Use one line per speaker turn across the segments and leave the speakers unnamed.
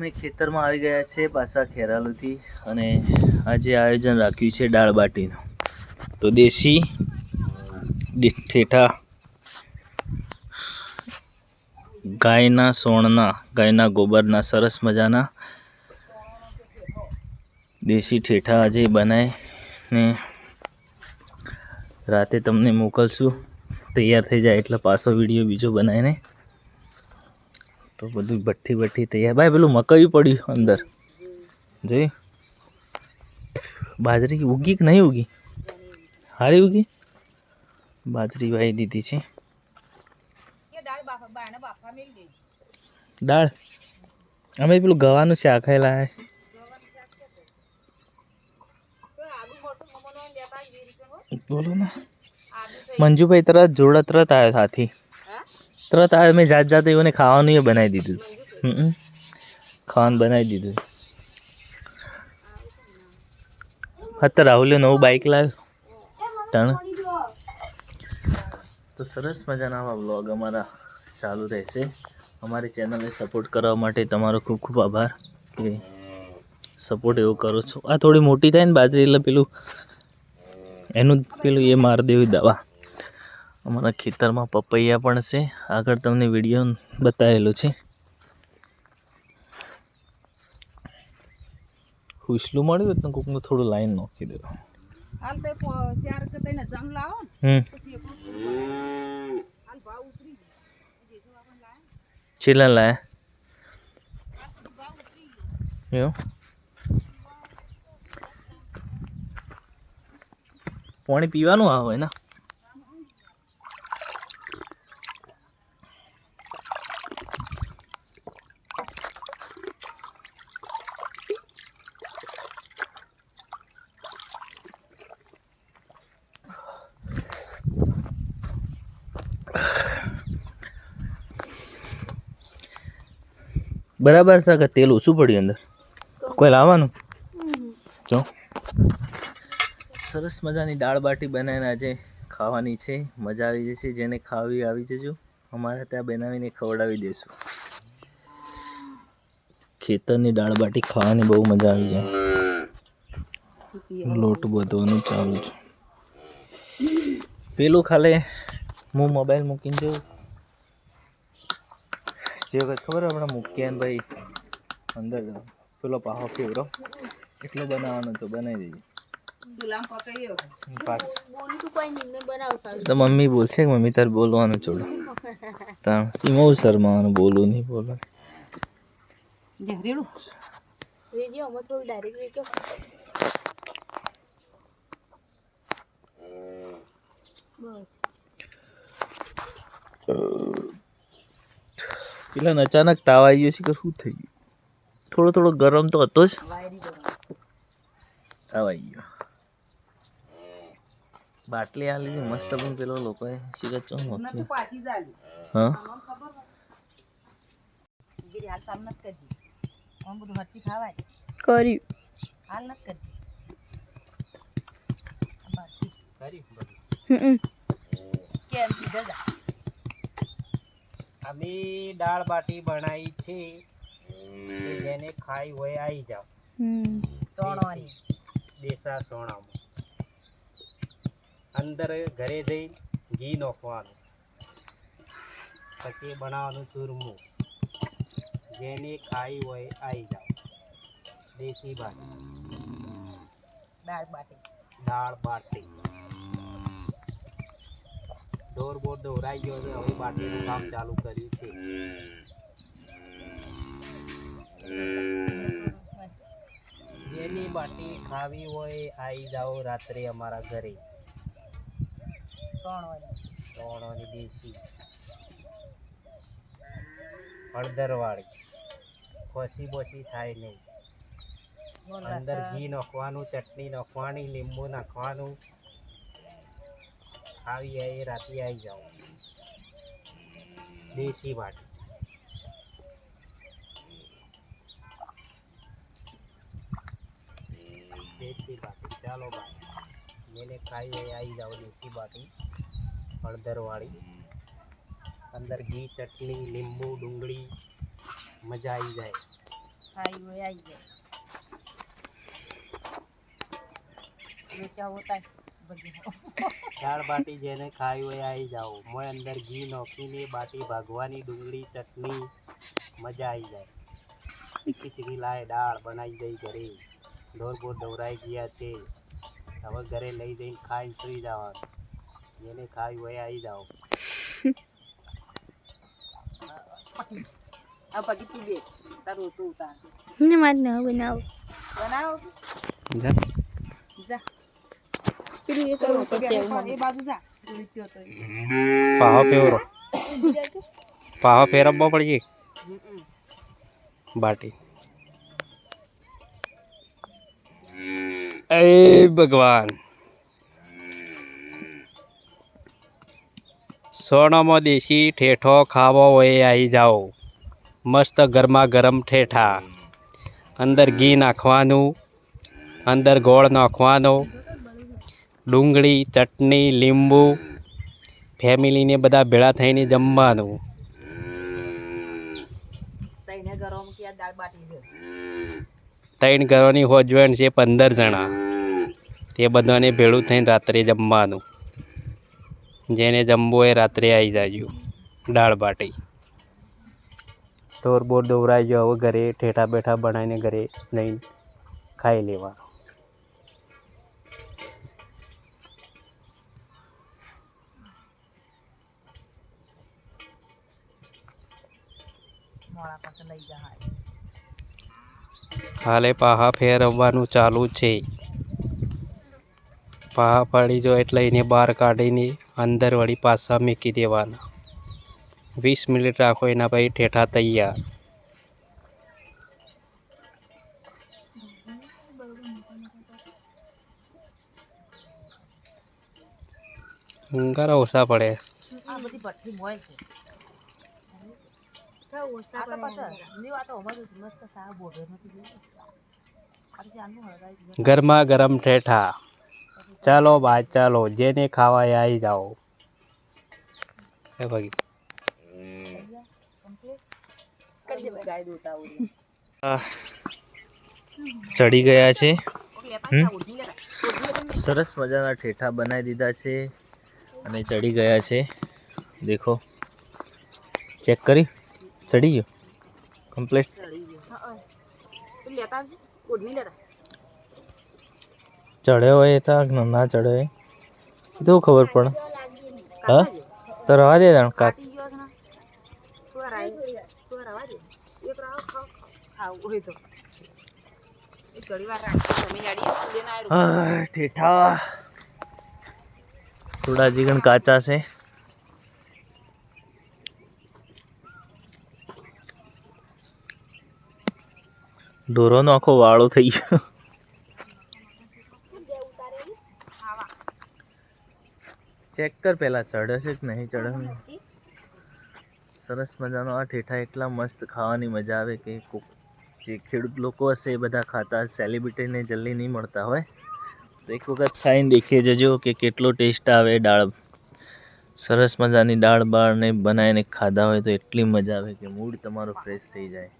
અમે ખેતરમાં આવી ગયા છે પાછા ખેરાલુથી અને આજે આયોજન રાખ્યું છે દાળ બાટીનું. તો દેશી ઠેઠા ગાયના ગોબરના સરસ મજાના દેશી ઠેઠા આજે બનાવીને રાતે તમને મોકલશું. તૈયાર થઈ જાય એટલે પાછો વિડીયો બીજો બનાવીને. તો બધું ભઠ્ઠી તૈયાર. ભાઈ પેલું મકાઈ પડ્યું અંદર જોઈ. બાજરી ઉગી કે નહીં ઉગી? હારી ઉગી. બાજરી વાવી દીધી છે. દાળ અમે પેલું ગવાનું શાક ખાયેલા. બોલો ને મંજુભાઈ તરત જોડા તરત આવ્યો સાથી. તરત આવ્યો. મેં જાતે એને ખાવાનું એ બનાવી દીધું. ખાવાનું બનાવી દીધું. અત્યારે રાહુલે નવું બાઇક લાવ્યું તણ. તો સરસ મજાના આવા વ્લોગ અમારા ચાલુ રહેશે. અમારી ચેનલને સપોર્ટ કરવા માટે તમારો ખૂબ ખૂબ આભાર કે સપોર્ટ એવો કરો છો. આ થોડી મોટી થાય ને બાજરી એટલે પેલું એ માર દેવી દવા. અમારા ખેતરમાં પપૈયા પણ છે. આગળ તમને વિડીયો બતાવેલો છે. હુસલું મળ્યું તો કોકનું થોડું લાઈન નાખી દો. છેલ્લા લાયા એવું પાણી પીવાનું આવે ને. બરાબર છે કે તેલ ઓછું પડ્યું અંદર? કોઈ લાવવાનું જો. સરસ મજાની દાળ બાટી બનાવીને આજે ખાવાની છે. મજા આવી જશે. જેને ખાવી આવી જજો. અમારે ત્યાં બનાવીને ખવડાવી દઈશું. ખેતરની દાળ બાટી ખાવાની બહુ મજા આવી જાય. લોટ બધોનું ચાલુ છે. પેલું ખાલે હું મોબાઈલ મૂકીને જવું જે વખત ખબર આપણે મૂક્યા ને ભાઈ અંદર પેલો પાહો ફેવરો એટલો બનાવવાનો તો બનાવી દઈએ. તો મમ્મી બોલશે કે મમ્મી તારે બોલવાનું છોડો. સીમો શર્માવાનું બોલું નહીં બોલવાનું. પેલા અચાનક તાવ આવી ગયો છે કે શું થઈ ગયું? થોડો ગરમ તો હતો જ. તાવ આવી ગયો. બાટલી આલી મસ્ત પણ પેલો લોકોએ શિકત ચો હા
અમે દાળ બાટી બનાવી છે. જેને ખાઈ હોય આવી જાવ. દેશા સોણામાં અંદર ઘરે જઈ ઘી નાખવાનું. પછી બનાવવાનું ચૂરમું. જેને ખાઈ હોય આવી જાવ. દેશી બાટી દાળ બાટી. ઢોર બોર દોરાઈ ગયો છે. હવે બાટીનું કામ ચાલુ કર્યું છે. જેની બાટી ખાવી હોય આવી જાઓ રાત્રે અમારા ઘરે. સોણવાની દેશી હળદરવાળી. ખોસી બોસી થાય નહીં. અંદર ઘી નાખવાનું, ચટણી નાખવાની, લીંબુ નાખવાનું. આવી આવી રાતે આવી જાઓ. દેશી બાટી ચાલો ભાઈ. જેને ખાઈ હોય આવી જાઓ. દેશી બાટી હળદરવાળી. અંદર ઘી, ચટણી, લીંબુ, ડુંગળી. મજા આવી જાય.
खाई हुए आई है ये क्या होता है
દાળ બાટી જેને ખાઈ હોય આવી જાઓ. મોય અંદર ઘી નાખીને બાટી ભાગવાની, ડુંગળી ચટણી, મજા આવી જાય. ચીકી ચીકી લાય દાળ બનાવી દઈ ઘરે. ઢોર બોર દવરાઈ ગયા છે, હવે ઘરે લઈ જઈને ખાઈને સુઈ જવાનું. જેને ખાઈ હોય આવી જાઓ.
अब बाकी तू दे तारो तो उतार
ने मार ना बनाओ
बनाओ
જા
जा
फिर ये करो तो सेव
ये बाजू जा नीचे तो
પાહો ફેવરો પાહો ફેરવવો પડશે બાટી. એ ભગવાન, સોનામાં દેશી ઠેઠો ખાવો હોય આવી જાઓ. મસ્ત ગરમા ગરમ ઠેઠા, અંદર ઘી નાખવાનું, અંદર ગોળ નાખવાનો, ડુંગળી ચટણી લીંબુ, ફેમિલીને બધા ભેળા થઈને જમવાનું.
तैने गरम किया दाल बाटी से
3 ઘરોની હોજવેણ છે 15 જણા. તે બધાને ભેળું થઈને રાત્રે જમવાનું. જેને જમવું એ રાત્રે આવી જાજો. દાળ બાટી ઢોર બોર દોરાઈ ગયો, હવે ઘરે ઠેઠા બેઠા બનાવીને ઘરે લઈને ખાઈ લેવાનું.
मोड़ा पास लई जा है
હાલે પાહા ફેરવવાનું ચાલુ છે. પાહા પડી જો એટલે એને બહાર કાઢીને અંદર વળી પાછા મૂકી દેવાના. 20 મિનિટ રાખો, એના પછી ઠેઠા તૈયાર. ઘણા ઓછા પડે.
आ बड़ी भट्टी मोय છે क्या ओसा आ तो पास न्यू आ तो मस्त मस्त सा बोबे નથી જોઈ આ જાનું હળગાઈ
ગરમા ગરમ ઠેઠા. ચાલો ભાઈ ચાલો, જેને ખાવા એ આવી જાઓ. હે ભાઈ
કઈ દે ગાય દોતા ઓરી
ચડી ગયા છે.
લેતા જા ઉડી લેતા
સરસ મજાના ઠેઠા બનાવી દીધા છે અને ચડી ગયા છે. દેખો, ચેક કરી, ચડી ગયો કમ્પ્લીટ.
ચડી ગયો હા તું લેતા આવજે ઉડ નહીં લેતા
ચડ્યો હોય તો ના ચડ્યો હોય તો ખબર પડે. હા તો રવા દે તાણ કાક.
કાટી ગયો છે ને તું રવા દે એક રાવ ખાવ ખાવ હોય તો એક ઘડી વાર રાખી તમે જાડી લેના આયો
ઠેઠા થોડા જીગણ કાચા છે. ઢોરોનો આખો વાળો થઈ ગયો. ચેક કર પેલા ચડે છે કે નહીં ચડે. સરસ મજાનો આ ઠેઠા એટલા મસ્ત ખાવાની મજા આવે કે જે ખેડૂત લોકો હશે એ બધા ખાતા. સેલિબ્રિટીને જલ્દી નહીં મળતા હોય તો એક વખત ખાઈને દેખી જજો કે કેટલો ટેસ્ટ આવે. દાળ સરસ મજાની દાળ બાળને બનાવીને ખાધા હોય તો એટલી મજા આવે કે મૂડ તમારો ફ્રેશ થઈ જાય.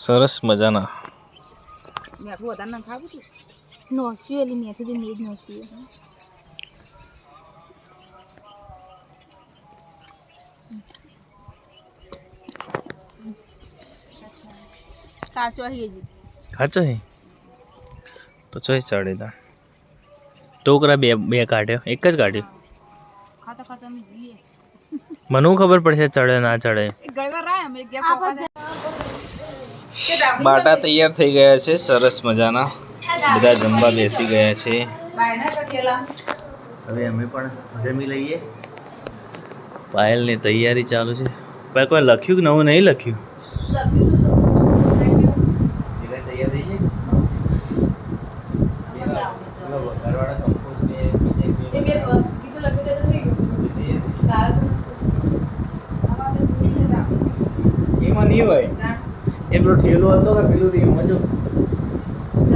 સરસ મજાના
મેઠું વધારે ના ખાવું તું
नौसी वाली नहीं थी मेज नौसी है
કાચો હી જી
ખાચો હે તો ચોઈ ચડે તા ટોકરા બે કાઢ્યો, એક જ કાઢ્યો.
ખાતા ખાતા અમે જીએ
મને ખબર પડશે ચડે ના ચડે.
એક ગળવા રાય અમે ગેપ પોકા દે
બાટા તૈયાર થઈ ગયા છે સરસ મજાના. બધા જમવા બેસી ગયા છે.
બાયના તો કેલા
હવે અમે પણ જમી લઈએ. પાયલની તૈયારી ચાલુ છે. ભાઈ કોઈ લખ્યું કે નવું નહીં લખ્યું? તૈયાર થઈ એમાં નહીં હોય એ પેલો ઠેલો હતો કે પેલું એમાં જો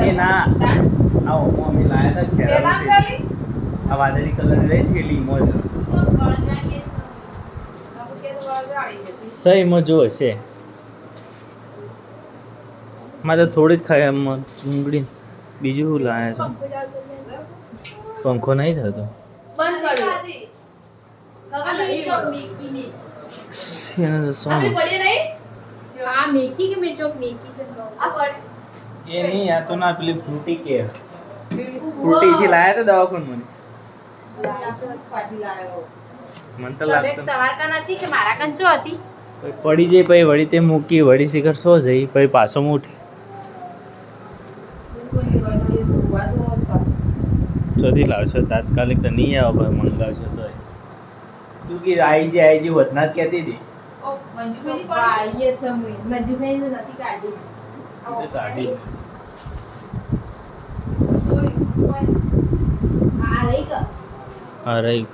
એ ના આવો અમે લાયા હતા ખેરાલુ આ વાદળી કલર રહી થેલી મોજ સહીમાં જો હશે મારે તો થોડી જ ખાય એમાં ડુંગળી બીજું શું લાવે છે પંખો નહીં થતો એને તો શું એ નહીં આ તો ના પેલી ફ્રૂટી કે ફ્રૂટી થી લાયા તો દવાખાને મને તો લાગતું પછી પડી જાય પછી વળી તે મૂકી વળી શિખર સો જઈ પછી પાછો ઉઠી ચોથી લાવશો તાત્કાલિક તો નહીં આવો ભાઈ મંગાવશો તો તું કે આઈ જે વધનાથ કહેતી હતી કાઢી હા રહી